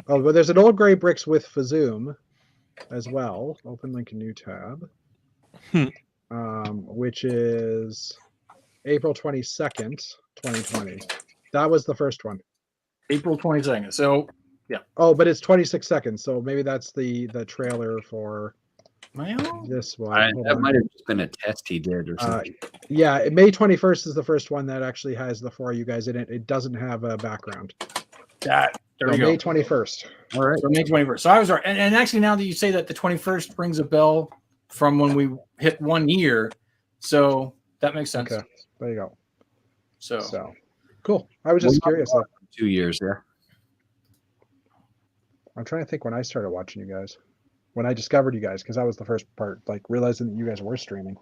Oh, but there's an Old Gray Bricks with Fazoom as well. Open link in new tab. Which is April 22nd, 2020. That was the first one. April 22nd. So, yeah. Oh, but it's 26 seconds, so maybe that's the trailer for Well, this one. Hold That on. might have just been a test he did or something. Yeah, May 21st is the first one that actually has the For You Guys in it. It doesn't have a background. there So we go. May 21st. All right. So May 21st. So I was right. And actually, now that you say that, the 21st rings a bell from when we hit 1 year. So that makes sense. Okay, there you go. So Cool. I was just curious. 2 years there. I'm trying to think when I started watching you guys. When I discovered you guys, because that was the first part, like realizing that you guys were streaming.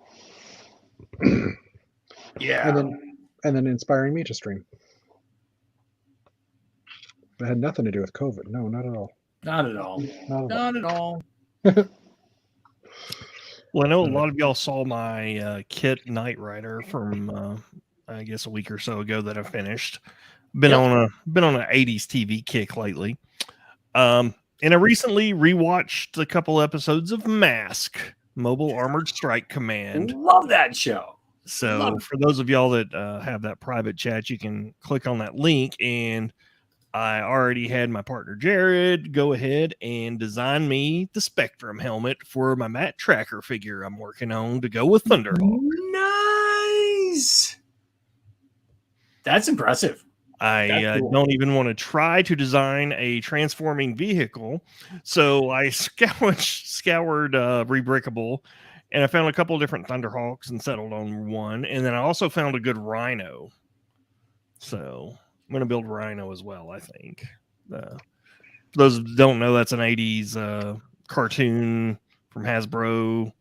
yeah. And then inspiring me to stream. It had nothing to do with COVID. No, not at all. Not at all. Not at all. Not at all. Well, I know a lot of y'all saw my Kit Knight Rider from I guess a week or so ago that I finished. Been on an 80s TV kick lately. And I recently rewatched a couple episodes of Mask, Mobile Armored Strike Command. Love that show. So for those of y'all that have that private chat, you can click on that link, and I already had my partner Jared go ahead and design me the Spectrum helmet for my Matt Tracker figure I'm working on to go with Thunderhawk. Nice. That's impressive. I don't even want to try to design a transforming vehicle. So I scoured Rebreakable, and I found a couple of different Thunderhawks and settled on one. And then I also found a good Rhino. So I'm going to build Rhino as well, I think. For those who don't know, that's an 80s cartoon from Hasbro.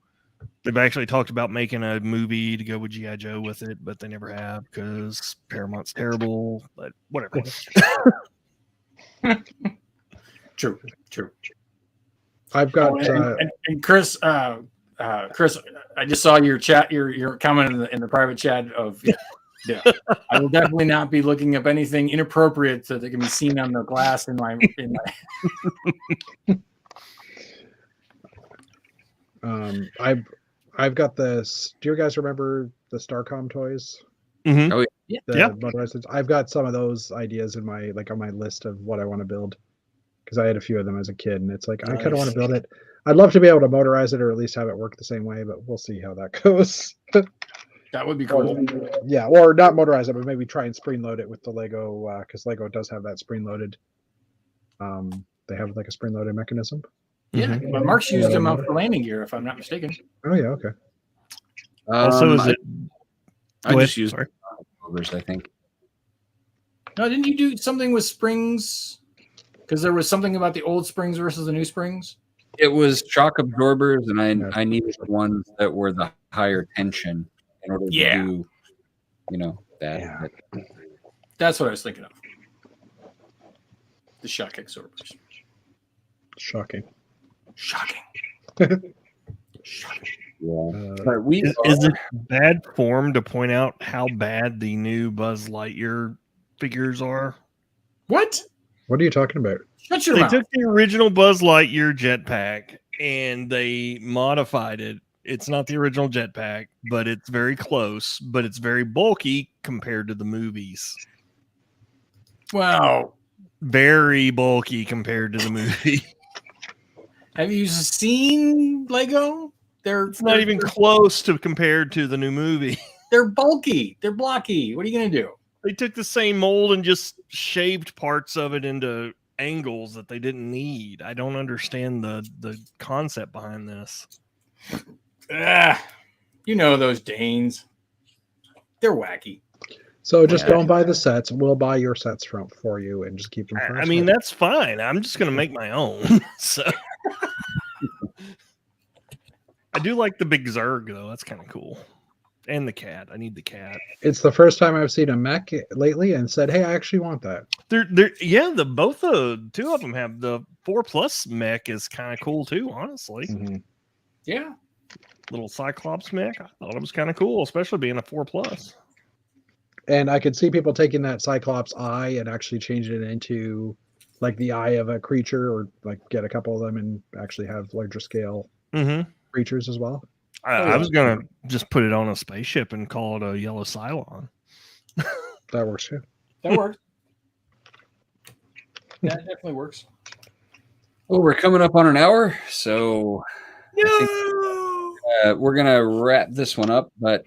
They've actually talked about making a movie to go with G.I. Joe with it, but they never have because Paramount's terrible, but whatever. True. I've got and Chris, Chris, I just saw your chat, your comment in the private chat of, yeah, I will definitely not be looking up anything inappropriate that can be seen on the glass in my. I've got this. Do you guys remember the Starcom toys? Mm-hmm. Oh, The I've got some of those ideas in my on my list of what I want to build, because I had a few of them as a kid, and it's like I kind of want to build it. I'd love to be able to motorize it, or at least have it work the same way, but we'll see how that goes. That would be cool. Yeah, or not motorize it, but maybe try and spring load it with the Lego, because Lego does have that spring loaded. They have like a spring loaded mechanism. Yeah, but Mark's used them out for landing gear, if I'm not mistaken. Oh yeah, okay. Also, is it? I just used rovers, I think. No, didn't you do something with springs? Because there was something about the old springs versus the new springs. It was shock absorbers, and I needed the ones that were the higher tension in order to do, that. Yeah. That's what I was thinking of. The shock absorbers. Shocking. Yeah. But Is it bad form to point out how bad the new Buzz Lightyear figures are? What? What are you talking about? Shut your They mouth. took the original Buzz Lightyear jetpack and they modified it. It's not the original jetpack, but it's very close, but it's very bulky compared to the movies. Wow. Very bulky compared to the movie. Have you seen Lego? It's not even close to compared to the new movie. They're bulky. They're blocky. What are you going to do? They took the same mold and just shaved parts of it into angles that they didn't need. I don't understand the concept behind this. You know those Danes. They're wacky. So just don't buy the sets. We'll buy your sets for you and just keep them. I mean, that's fine. I'm just going to make my own. So I do like the big Zerg, though. That's kind of cool. And the cat. I need the cat. It's the first time I've seen a mech lately and said, "Hey, I actually want that." Two of them have the 4+ mech is kind of cool too. Honestly, Yeah. Little Cyclops mech. I thought it was kind of cool, especially being a 4+. And I could see people taking that Cyclops eye and actually changing it into like the eye of a creature, or like get a couple of them and actually have larger scale creatures as well. I was gonna just put it on a spaceship and call it a yellow Cylon. That works too. That works. That definitely works. Well, we're coming up on an hour, so we're gonna wrap this one up. But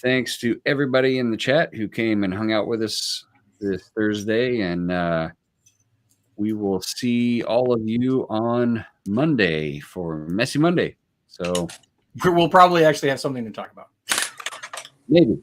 thanks to everybody in the chat who came and hung out with us this Thursday, and we will see all of you on Monday for Messy Monday. So We'll probably actually have something to talk about. maybe.